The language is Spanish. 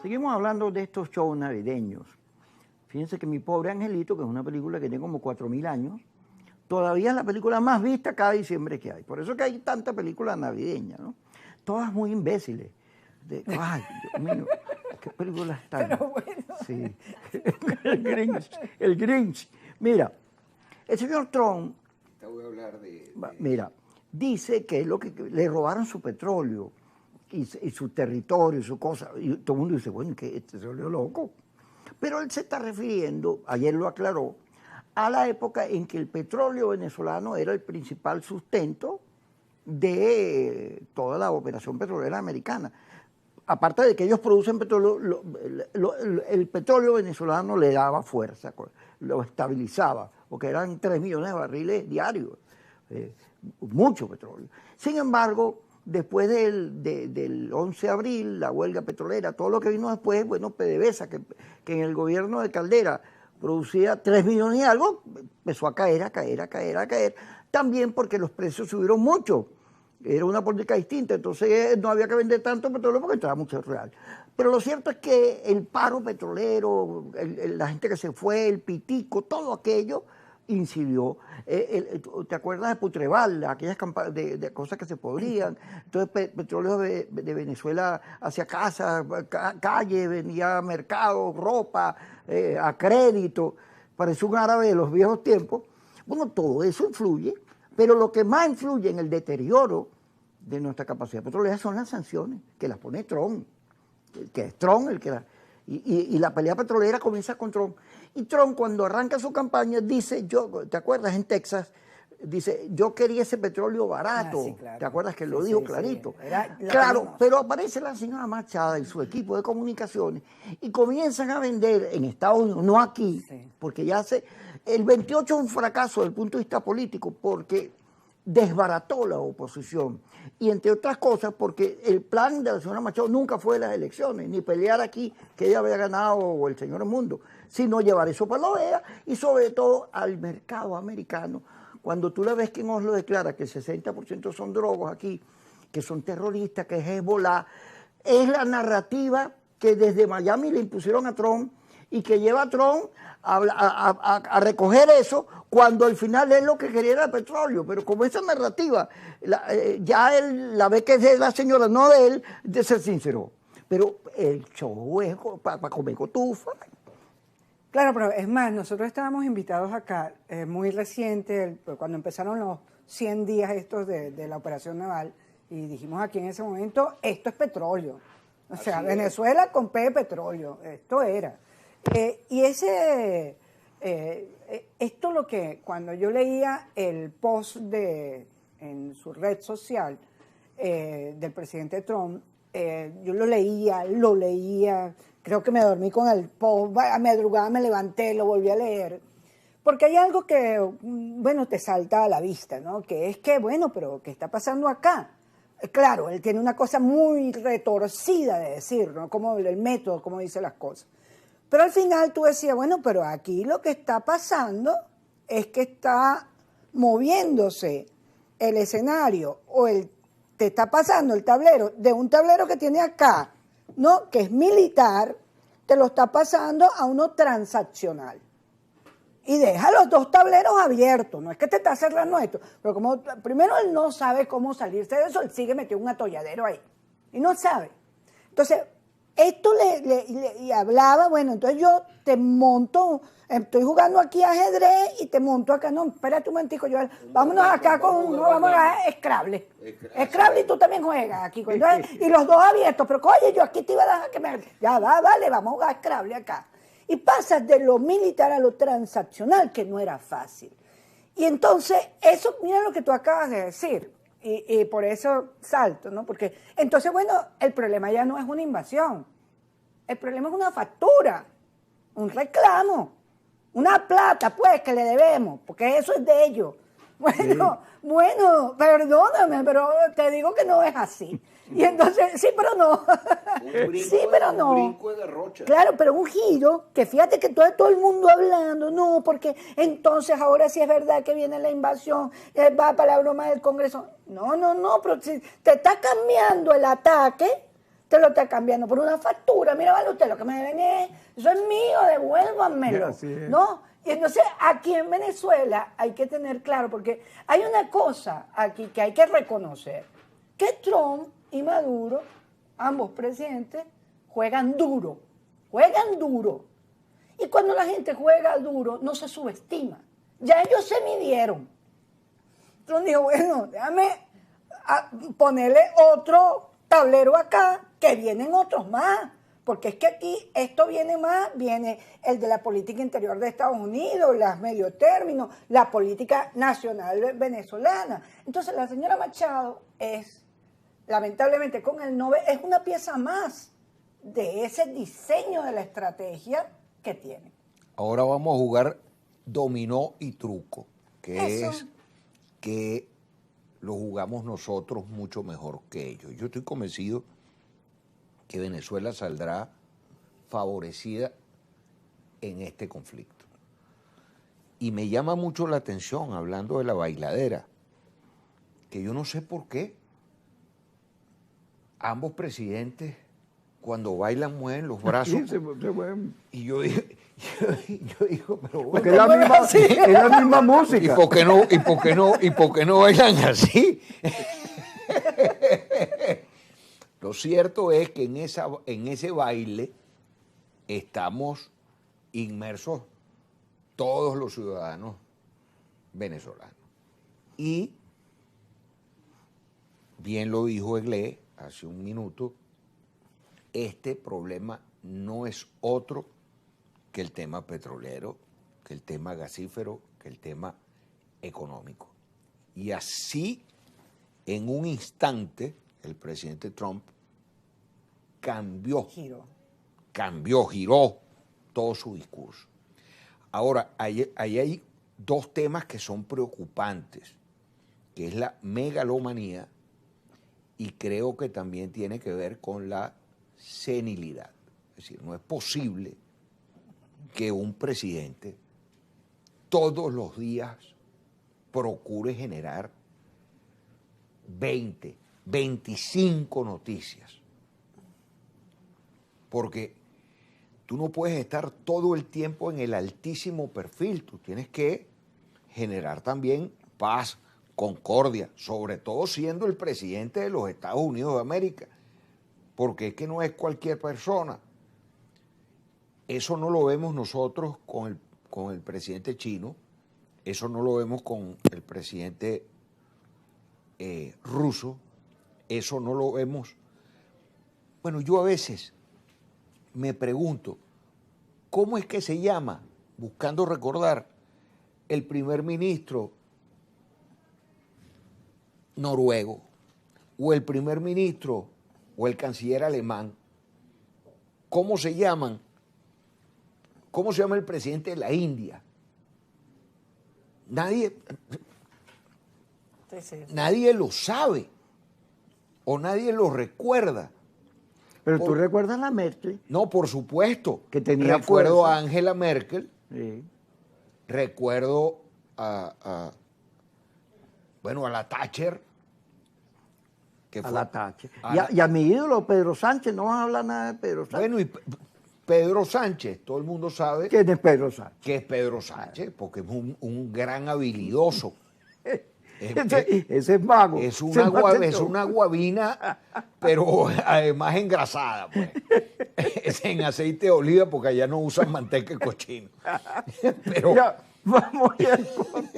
Seguimos hablando de estos shows navideños. Fíjense que Mi Pobre Angelito, que es una película que tiene como 4.000 años, todavía es la película más vista cada diciembre que hay. Por eso que hay tanta película navideña, ¿no? Todas muy imbéciles. Ay, Dios mío, qué películas tan... Pero bueno. Sí, el Grinch. Mira, el señor Trump, Te voy a hablar de... mira, dice que le robaron su petróleo y su territorio y su cosa. Y todo el mundo dice, bueno, que este se volvió loco. Pero él se está refiriendo, ayer lo aclaró, a la época en que el petróleo venezolano era el principal sustento de toda la operación petrolera americana. Aparte de que ellos producen petróleo, el petróleo venezolano le daba fuerza, lo estabilizaba, porque eran 3 millones de barriles diarios, mucho petróleo. Sin embargo, después del 11 de abril, la huelga petrolera, todo lo que vino después, bueno, PDVSA, que en el gobierno de Caldera producía 3 millones y algo, empezó a caer, también porque los precios subieron mucho. Era una política distinta, entonces no había que vender tanto petróleo porque entraba mucho real. Pero lo cierto es que el paro petrolero, la gente que se fue, el pitico, todo aquello incidió. ¿Te acuerdas de Putreval? Aquellas de cosas que se podrían. Entonces, petróleo de Venezuela hacia casa, calle, venía a mercado, ropa, a crédito. Parecía un árabe de los viejos tiempos. Bueno, todo eso influye. Pero lo que más influye en el deterioro de nuestra capacidad petrolera son las sanciones, que las pone Trump, que es Trump el que las... Y la pelea petrolera comienza con Trump. Y Trump, cuando arranca su campaña, dice, ¿te acuerdas en Texas? Dice, yo quería ese petróleo barato. Sí, claro. ¿Te acuerdas que lo dijo sí, clarito? Sí. Claro, pero aparece la señora Machada y su equipo de comunicaciones y comienzan a vender en Estados Unidos, no aquí, porque ya el 28 es un fracaso desde el punto de vista político porque desbarató la oposición. Y entre otras cosas, porque el plan de la señora Machado nunca fue de las elecciones, ni pelear aquí que ella había ganado o el señor Mundo, sino llevar eso para la OEA y sobre todo al mercado americano. Cuando tú la ves que en Oslo declara que el 60% son drogos aquí, que son terroristas, que es Hezbollah, es la narrativa que desde Miami le impusieron a Trump y que lleva a Trump a recoger eso cuando al final él lo que quería era petróleo. Pero como esa narrativa, ya él la ve que es de la señora, no de él, de ser sincero. Pero el show es para comer cotufa. Claro, pero es más, nosotros estábamos invitados acá, muy reciente, cuando empezaron los 100 días estos de la operación naval, y dijimos aquí en ese momento, esto es petróleo. O sea, Venezuela con P de petróleo, esto era. Y esto lo que, cuando yo leía el post en su red social del presidente Trump, yo lo leía, creo que me dormí con el post, a madrugada me levanté, lo volví a leer, porque hay algo que, bueno, te salta a la vista, ¿no? Que es que, bueno, pero ¿qué está pasando acá? Claro, él tiene una cosa muy retorcida de decir, ¿no? Como el método, como dice las cosas. Pero al final tú decías, bueno, pero aquí lo que está pasando es que está moviéndose el escenario o te está pasando el tablero de un tablero que tiene acá, ¿no? Que es militar, te lo está pasando a uno transaccional. Y deja los dos tableros abiertos, no es que te está cerrando esto, pero como primero él no sabe cómo salirse de eso, él sigue metido un atolladero ahí, y no sabe. Entonces, esto le hablaba, bueno, entonces yo te monto, estoy jugando aquí ajedrez y te monto acá, no, espérate un momentico, yo, vámonos acá vamos a Scrabble. Scrabble y tú también juegas aquí, y los dos abiertos, pero oye, yo aquí te iba a dejar que me... Ya va, vale, vamos a jugar Scrabble acá. Y pasas de lo militar a lo transaccional, que no era fácil. Y entonces, eso, mira lo que tú acabas de decir, y por eso salto, ¿no? Porque, entonces, bueno, el problema ya no es una invasión, el problema es una factura, un reclamo, una plata, pues, que le debemos, porque eso es de ellos. Bueno, perdóname, pero te digo que no es así. Y entonces, sí, pero no. Sí, pero no. Un brinco de derrocha. Claro, pero un giro, que fíjate que todo el mundo hablando, no, porque entonces ahora sí es verdad que viene la invasión, va para la broma del Congreso. No, pero si te está cambiando el ataque, te lo está cambiando por una factura. Mira, vale usted, lo que me deben eso es mío, devuélvanmelo. Así es. ¿No? Y entonces aquí en Venezuela hay que tener claro, porque hay una cosa aquí que hay que reconocer, que Trump y Maduro, ambos presidentes, juegan duro. Y cuando la gente juega duro, no se subestima. Ya ellos se midieron. Trump dijo, bueno, déjame ponerle otro tablero acá, que vienen otros más. Porque es que aquí esto viene más, viene el de la política interior de Estados Unidos, las medio términos, la política nacional venezolana. Entonces la señora Machado es, lamentablemente con el Nobel, es una pieza más de ese diseño de la estrategia que tiene. Ahora vamos a jugar dominó y truco, que Eso. es que lo jugamos nosotros mucho mejor que ellos. Yo estoy convencido que Venezuela saldrá favorecida en este conflicto. Y me llama mucho la atención, hablando de la bailadera, que yo no sé por qué ambos presidentes, cuando bailan, mueven los brazos. Sí, se mueven. Y yo digo, pero bueno, Porque es la misma música. ¿y por qué no bailan así? Lo cierto es que en ese baile estamos inmersos todos los ciudadanos venezolanos. Y, bien lo dijo Eglé hace un minuto, este problema no es otro que el tema petrolero, que el tema gasífero, que el tema económico. Y así, en un instante, el presidente Trump giró todo su discurso. Ahora, ahí hay dos temas que son preocupantes, que es la megalomanía y creo que también tiene que ver con la senilidad. Es decir, no es posible que un presidente todos los días procure generar 20, 25 noticias. Porque tú no puedes estar todo el tiempo en el altísimo perfil, tú tienes que generar también paz, concordia, sobre todo siendo el presidente de los Estados Unidos de América, porque es que no es cualquier persona. Eso no lo vemos nosotros con el presidente chino, eso no lo vemos con el presidente ruso, eso no lo vemos. Bueno, yo a veces me pregunto, ¿cómo es que se llama, buscando recordar, el primer ministro noruego, o el primer ministro, o el canciller alemán? ¿Cómo se llaman? ¿Cómo se llama el presidente de la India? Nadie lo sabe, o nadie lo recuerda. Pero tú recuerdas la Merkel. No, por supuesto. Que tenía recuerdo fuerza. a Angela Merkel, Sí. recuerdo a la Thatcher. Que A fue- la Thatcher. a la- Y a mi ídolo, Pedro Sánchez, no van a hablar nada de Pedro Sánchez. Bueno, y Pedro Sánchez, todo el mundo sabe ¿Quién es Pedro Sánchez? que es Pedro Sánchez, porque es un gran habilidoso. Ese es mago. Es Ese una, no hace es todo. una guabina, pero además engrasada, pues. Es en aceite de oliva, porque allá no usan manteca de cochino. Pero Ya, vamos a ir con...